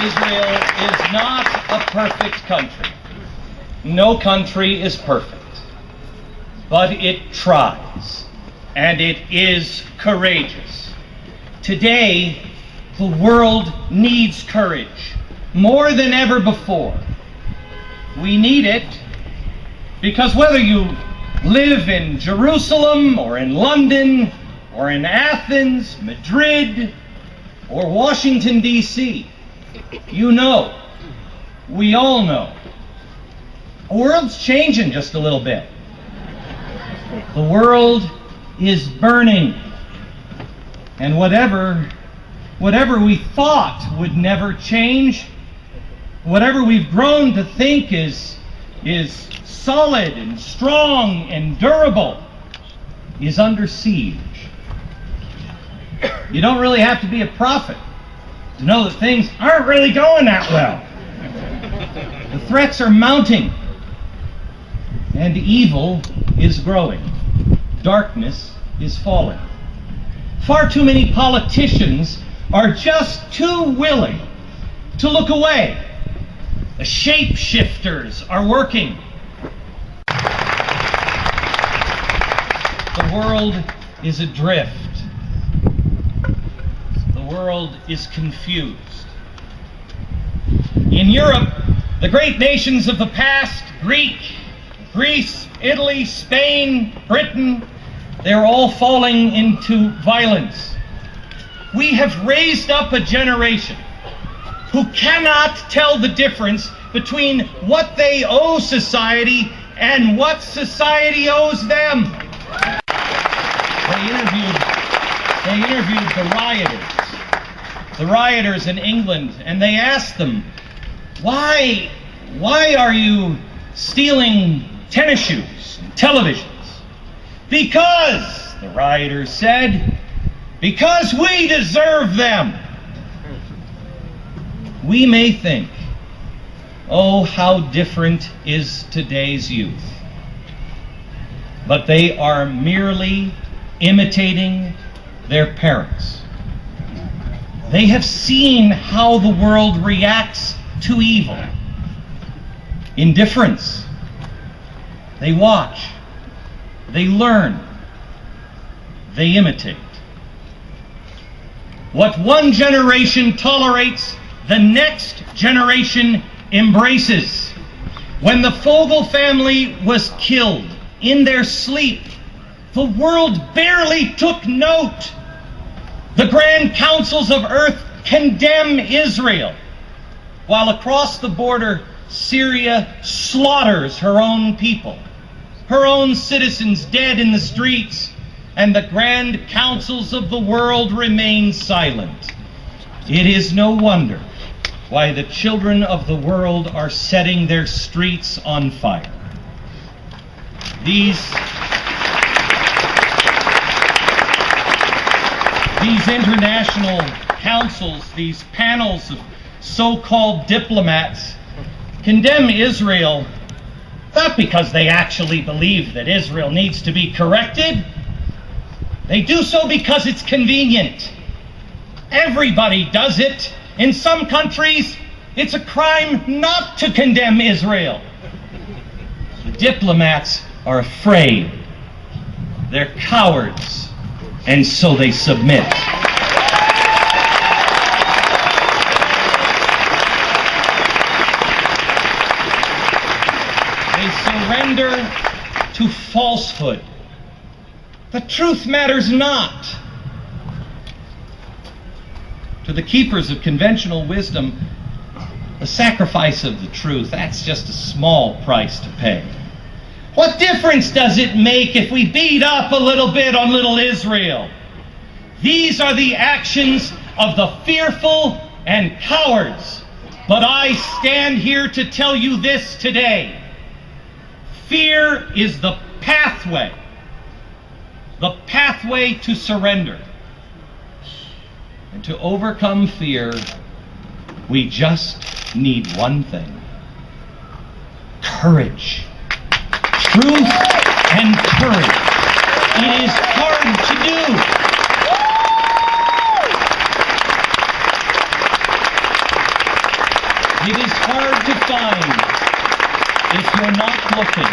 Israel is not a perfect country. No country is perfect. But it tries, and it is courageous. Today, the world needs courage more than ever before. We need it because whether you live in Jerusalem or in London or in Athens, Madrid, or Washington, D.C., you know, we all know, the world's changing just a little bit. The world is burning. And whatever we thought would never change, whatever we've grown to think is solid and strong and durable, is under siege. You don't really have to be a prophet to know that things aren't really going that well. The threats are mounting, and evil is growing. Darkness is falling. Far too many politicians are just too willing to look away. The shapeshifters are working. The world is adrift. The world is confused. In Europe, the great nations of the past, Greece, Italy, Spain, Britain, they're all falling into violence. We have raised up a generation who cannot tell the difference between what they owe society and what society owes them. They interviewed the rioters in England, and they asked them, why are you stealing tennis shoes and televisions? Because, the rioters said, because we deserve them. We may think, oh, how different is today's youth. But they are merely imitating their parents. They have seen how the world reacts to evil. Indifference. They watch. They learn. They imitate. What one generation tolerates, the next generation embraces. When the Fogel family was killed in their sleep, the world barely took note. The grand councils of earth condemn Israel, while across the border, Syria slaughters her own people, her own citizens dead in the streets, and the grand councils of the world remain silent. It is no wonder why the children of the world are setting their streets on fire. These international councils, these panels of so-called diplomats, condemn Israel not because they actually believe that Israel needs to be corrected. They do so because it's convenient. Everybody does it. In some countries, it's a crime not to condemn Israel. The diplomats are afraid. They're cowards, and so they submit. They surrender to falsehood. The truth matters not. To the keepers of conventional wisdom, the sacrifice of the truth, that's just a small price to pay. What difference does it make if we beat up a little bit on little Israel? These are the actions of the fearful and cowards. But I stand here to tell you this today. Fear is the pathway to surrender. And to overcome fear, we just need one thing: courage. Truth and courage. It is hard to do. find, if you're not looking,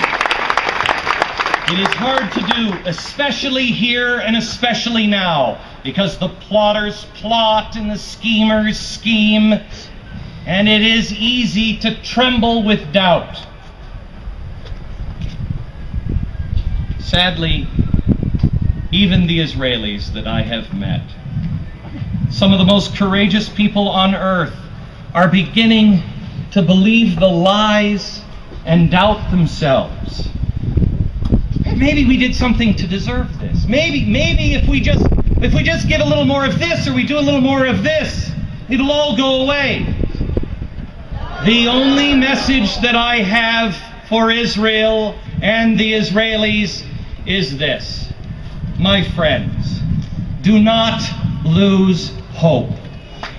it is hard to do, especially here and especially now, because the plotters plot and the schemers scheme, and it is easy to tremble with doubt. Sadly, even the Israelis that I have met, some of the most courageous people on earth, are beginning to believe the lies and doubt themselves. Maybe we did something to deserve this. Maybe if we just give a little more of this, or we do a little more of this, it'll all go away. The only message that I have for Israel and the Israelis is this: my friends, do not lose hope.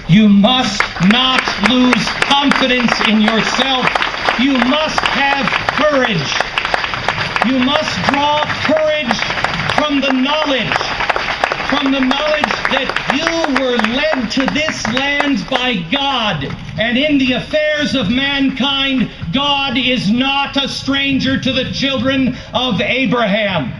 You must not lose confidence in yourself. You must have courage. You must draw courage from the knowledge that you were led to this land by God, and in the affairs of mankind, God is not a stranger to the children of Abraham.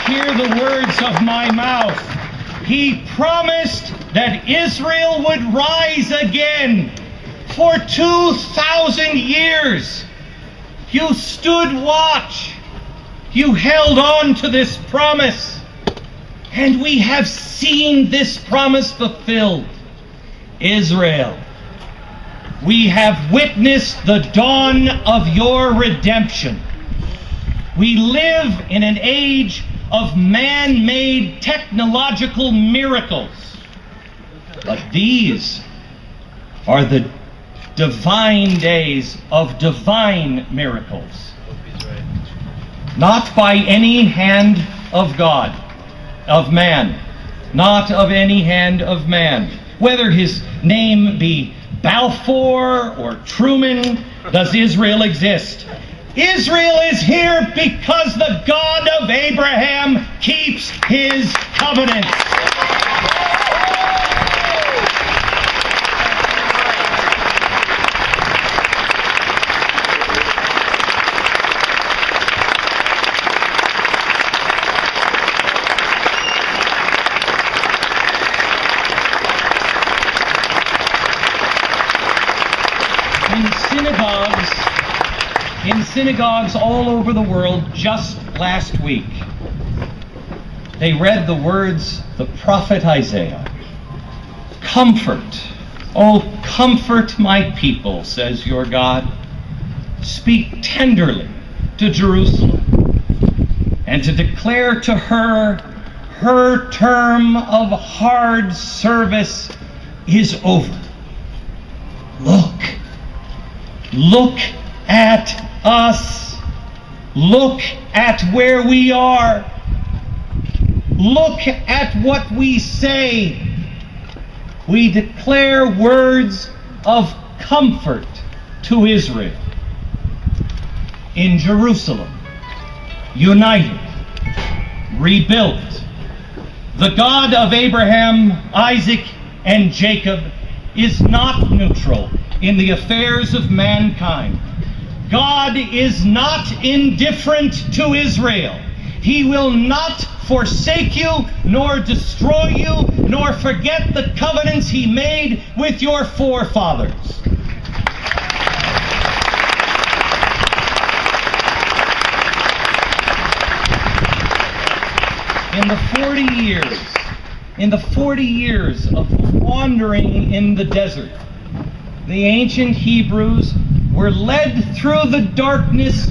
Hear the words of my mouth. He promised that Israel would rise again. For 2,000 years, you stood watch. You held on to this promise. And we have seen this promise fulfilled. Israel, we have witnessed the dawn of your redemption. We live in an age of man-made technological miracles. But these are the divine days of divine miracles. Not by any hand of God, of man. Not of any hand of man. Whether his name be Balfour or Truman, does Israel exist? Israel is here because the God of Abraham keeps his covenant. In synagogues all over the world just last week, they read the words of the prophet Isaiah. Comfort, oh comfort my people, says your God. Speak tenderly to Jerusalem, and to declare to her, her term of hard service is over. Look at us. Look at where we are. Look at what we say. We declare words of comfort to Israel. In Jerusalem, united, rebuilt, the God of Abraham, Isaac, and Jacob is not neutral in the affairs of mankind. God is not indifferent to Israel. He will not forsake you, nor destroy you, nor forget the covenants he made with your forefathers. In the 40 years of wandering in the desert, the ancient Hebrews were led through the darkness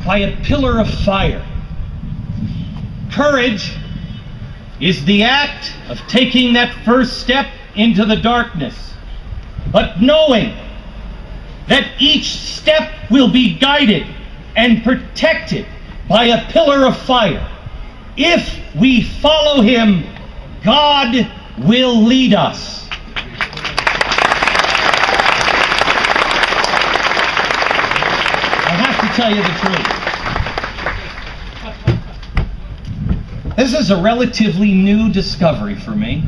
by a pillar of fire. Courage is the act of taking that first step into the darkness, but knowing that each step will be guided and protected by a pillar of fire. If we follow him, God will lead us. I have to tell you the truth. This is a relatively new discovery for me.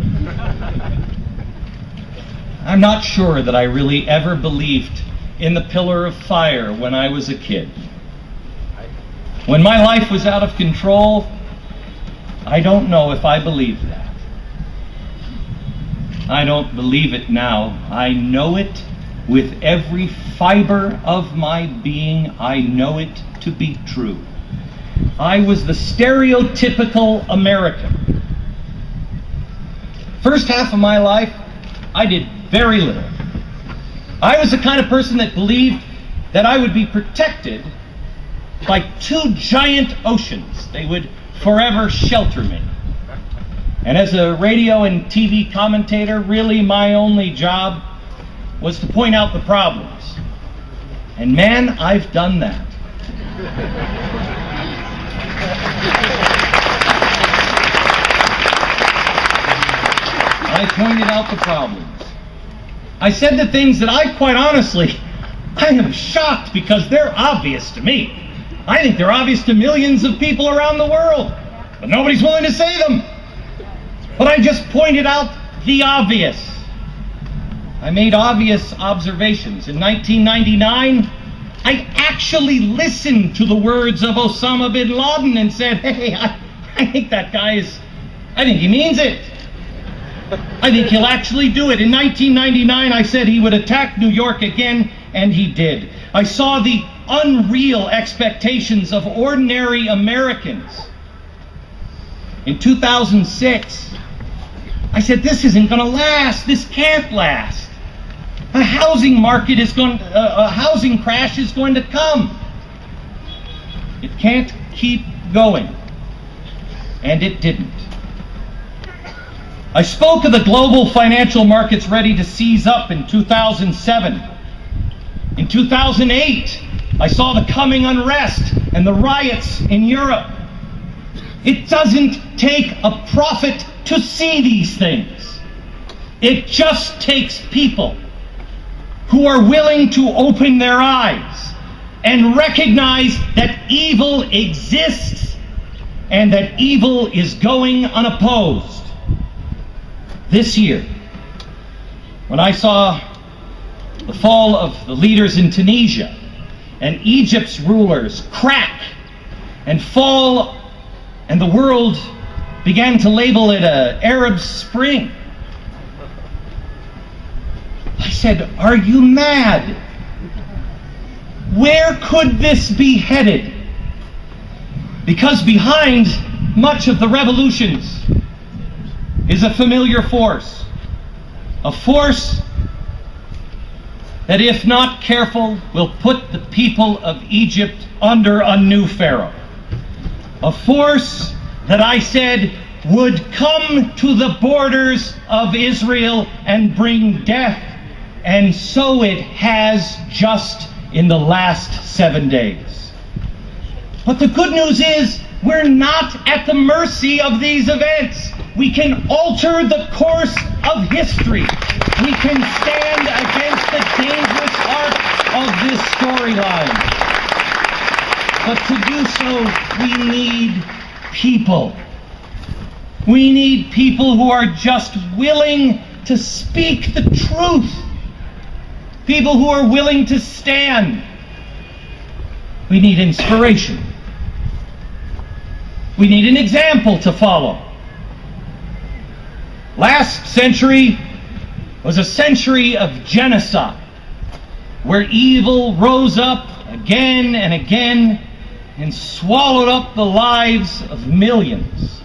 I'm not sure that I really ever believed in the pillar of fire when I was a kid. When my life was out of control, I don't know if I believed that. I don't believe it now. I know it with every fiber of my being. I know it to be true. I was the stereotypical American. First half of my life, I did very little. I was the kind of person that believed that I would be protected by two giant oceans. They would forever shelter me. And as a radio and TV commentator, really my only job was to point out the problems. And man, I've done that. I pointed out the problems. I said the things that I am shocked because they're obvious to me. I think they're obvious to millions of people around the world, but nobody's willing to say them. But I just pointed out the obvious. I made obvious observations. In 1999, I actually listened to the words of Osama bin Laden and said, hey, I think that guy I think he means it. I think he'll actually do it. In 1999, I said he would attack New York again, and he did. I saw the unreal expectations of ordinary Americans. In 2006, I said, this isn't going to last. This can't last. A housing crash is going to come. It can't keep going. And it didn't. I spoke of the global financial markets ready to seize up in 2007. In 2008, I saw the coming unrest and the riots in Europe. It doesn't take a prophet to see these things. It just takes people who are willing to open their eyes and recognize that evil exists and that evil is going unopposed. This year, when I saw the fall of the leaders in Tunisia and Egypt's rulers crack and fall, and the world began to label it an Arab Spring, I said, are you mad? Where could this be headed? Because behind much of the revolutions is a familiar force. A force that, if not careful, will put the people of Egypt under a new pharaoh. A force that I said would come to the borders of Israel and bring death, and so it has just in the last 7 days. But the good news is we're not at the mercy of these events. We can alter the course of history. We can stand against the dangerous arc of this storyline. But to do so, we need people. We need people who are just willing to speak the truth. People who are willing to stand. We need inspiration. We need an example to follow. Last century was a century of genocide, where evil rose up again and again and swallowed up the lives of millions.